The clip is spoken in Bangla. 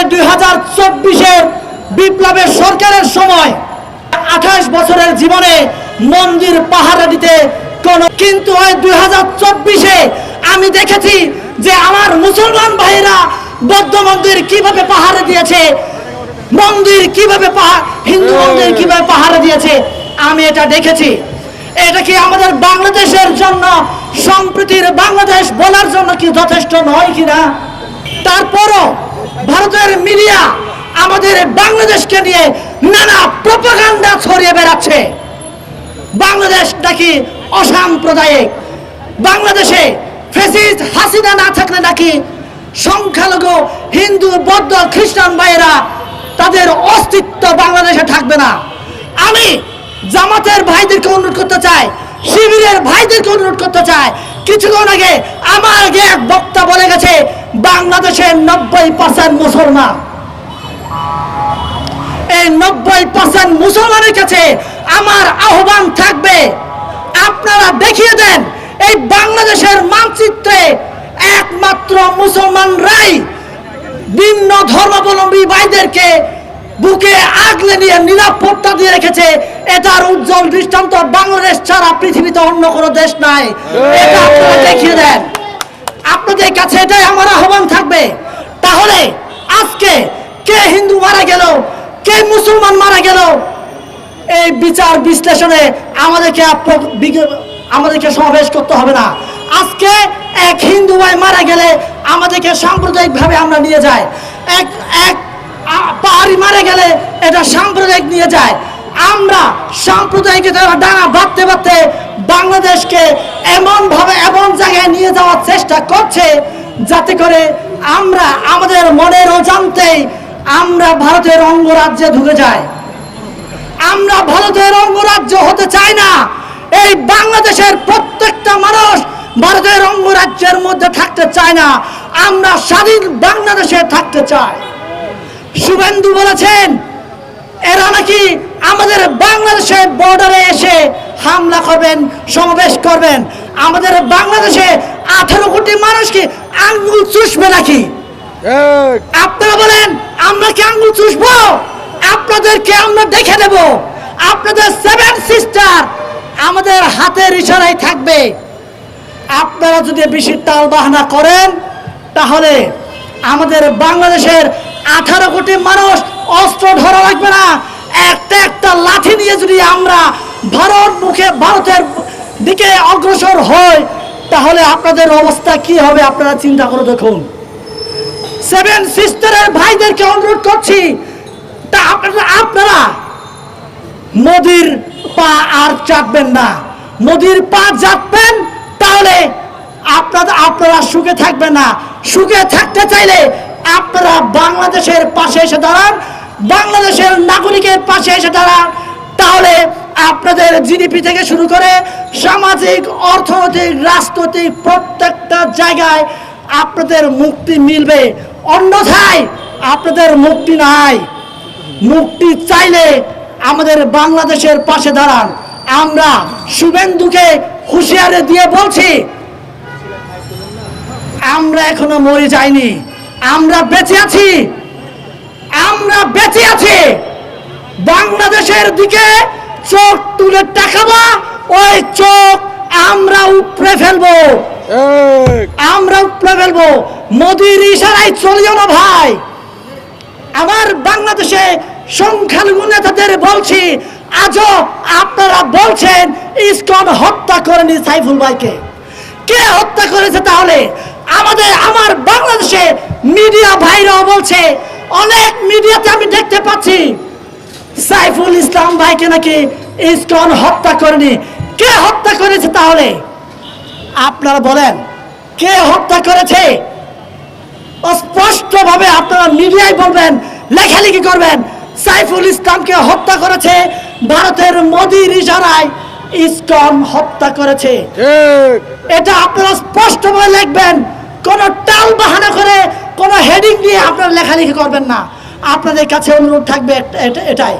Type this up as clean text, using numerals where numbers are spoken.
2024-এর বিপ্লবের সরকারের সময় 28 বছরের জীবনে মন্দির পাহারা দিতে কিন্তু 2024-এ আমি দেখেছি যে আমার মুসলমান ভাইরা বৌদ্ধ মন্দির কিভাবে পাহারা দিয়েছে, মন্দির কিভাবে হিন্দু মন্দির কিভাবে পাহারা দিয়েছে আমি এটা দেখেছি। এটা কি আমাদের বাংলাদেশের জন্য, সম্প্রীতির বাংলাদেশ বলার জন্য কি যথেষ্ট নয় কিনা? তারপরও ভারতের মিডিয়া আমাদের বাংলাদেশকে নিয়ে নানা প্রপাগান্ডা ছড়িয়ে বেড়াচ্ছে। বাংলাদেশ নাকি অসাম্প্রদায়িক, বাংলাদেশে ফ্যাসিস্ট হাসিনা না থাকলে নাকি সংখ্যালঘু হিন্দু বৌদ্ধ খ্রিস্টান ভাইয়েরা তাদের অস্তিত্ব বাংলাদেশে থাকবে না। আমি জামাতের ভাইদেরকে অনুরোধ করতে চাই, শিবিরের ভাইদেরকে অনুরোধ করতে চাই, কিছুক্ষণ আগে আমার আগে এক বক্তা বলে গেছে বাংলাদেশের 90% মুসলমান। এই 90% মুসলমানের কাছে আমার আহ্বান থাকবে, আপনারা দেখিয়ে দেন এই বাংলাদেশের মানচিত্রে একমাত্র মুসলমানরাই ভিন্ন ধর্মাবলম্বী ভাইদেরকে বুকে আগলে নিয়ে নিরাপত্তা দিয়ে রেখেছে। এটার উজ্জ্বল দৃষ্টান্ত বাংলাদেশ ছাড়া পৃথিবীতে অন্য কোনো দেশ নাই। এটা আপনারা দেখিয়ে দেন, আপনাদের কাছে এটাই আমার আহ্বান থাকবে। তাহলে আজকে কে হিন্দু মারা গেল, কে মুসলমান মারা গেল, এই বিচার বিশ্লেষণে আমাদেরকে সমাবেশ করতে হবে না। আজকে এক হিন্দু ভাই মারা গেলে আমাদেরকে সাম্প্রদায়িক ভাবে আমরা নিয়ে যাই, এক পাহাড়ি মারা গেলে এটা সাম্প্রদায়িক নিয়ে যায়। আমরা সাম্প্রদায়িক ডানা বাঁধতে বাঁধতে বাংলাদেশকে এমন ভাবে এমন জায়গায় নিয়ে যাওয়ার চেষ্টা করছে যাতে করে আমরা আমাদের মনের অজান্তেই আমরা ভারতের অঙ্গরাজ্যে ঢুকে যাই। আমরা ভারতের অঙ্গরাজ্য হতে চাই না। এই বাংলাদেশের প্রত্যেকটা মানুষ ভারতের অঙ্গরাজ্যের মধ্যে থাকতে চায় না, আমরা স্বাধীন বাংলাদেশে থাকতে চাই। শুভেন্দু বলেছেন এরা নাকি আমাদের বাংলাদেশের বর্ডারে এসে হামলা করবেন, সমাবেশ করবেন। আমাদের বাংলাদেশে 18 কোটি মানুষ কি আঙ্গুল চুষবে নাকি? আপনারা বলেন আমরা কি আঙ্গুল চুষবো? আপনাদেরকে আমরা দেখে দেব। আপনাদের 7 সিস্টার আমাদের হাতের ইশারায় থাকবে। আপনারা যদি বেশি টাল বাহানা করেন তাহলে আমাদের বাংলাদেশের 18 কোটি মানুষ অস্ত্র ধরা লাগবে না। একটা একটা লাঠি নিয়ে যদি আমরা ভারতের দিকে অগ্রসর হই তাহলে আপনাদের অবস্থা কি হবে আপনারা চিন্তা করে দেখুন। 7 সিস্টারের ভাইদেরকে অনুরোধ করছি, তা আপনারা মোদির পা আর চাটবেন না। মোদির পা চাটবেন তাহলে আপনারা সুখে থাকবেন না। সুখে থাকতে চাইলে আপনারা বাংলাদেশের পাশে এসে দাঁড়ান, বাংলাদেশের নাগরিকের পাশে এসে দাঁড়ান। তাহলে আপনাদের জিডিপি থেকে শুরু করে সামাজিক, অর্থনৈতিক, রাজনৈতিক প্রত্যেকটা জায়গায় আপনাদের মুক্তি মিলবে। অন্যথায় আপনাদের মুক্তি নাই। মুক্তি চাইলে আমাদের বাংলাদেশের পাশে দাঁড়ান। আমরা শুভেন্দুকে হুঁশিয়ারি দিয়ে বলছি, আমরা এখনো মরে যাইনি, আমরা বেঁচে আছি, আমরা বেঁচে আছি। বাংলাদেশের দিকে চোখ তুলে তাকাবো, ওই চোখ আমরা উপড়ে ফেলবো, আমরা উপড়ে ফেলবো। মোদির ইশারায় চলিও না ভাই। আমার বাংলাদেশে সংখ্যালঘু নেতাদের বলছি, আজও আপনারা বলছেন ইসকন হত্যা করেনি সাইফুল ভাইকে। কে হত্যা করেছে? তাহলে আমার বাংলাদেশে মিডিয়া ভাইরাও বলছে, অনেক মিডিয়াতে আমি দেখতে পাচ্ছি সাইফুল ইসলাম ভাইকে নাকি ইসকন হত্যা করেনি। কে হত্যা করেছে? তাহলে আপনারা বলেন কে হত্যা করেছে? স্পষ্টভাবে আপনারা মিডিয়ায় বলবেন, লেখালেখি করবেন, সাইফুল ইসলামকে হত্যা করেছে ভারতের মোদির ইশারায় ইসকন হত্যা করেছে। এটা আপনারা স্পষ্টভাবে লিখবেন, কোন টাল বাহানা করে কোন হেডিং দিয়ে আপনারা লেখালেখি করবেন না। আপনাদের কাছে অনুরোধ থাকবে এটাই।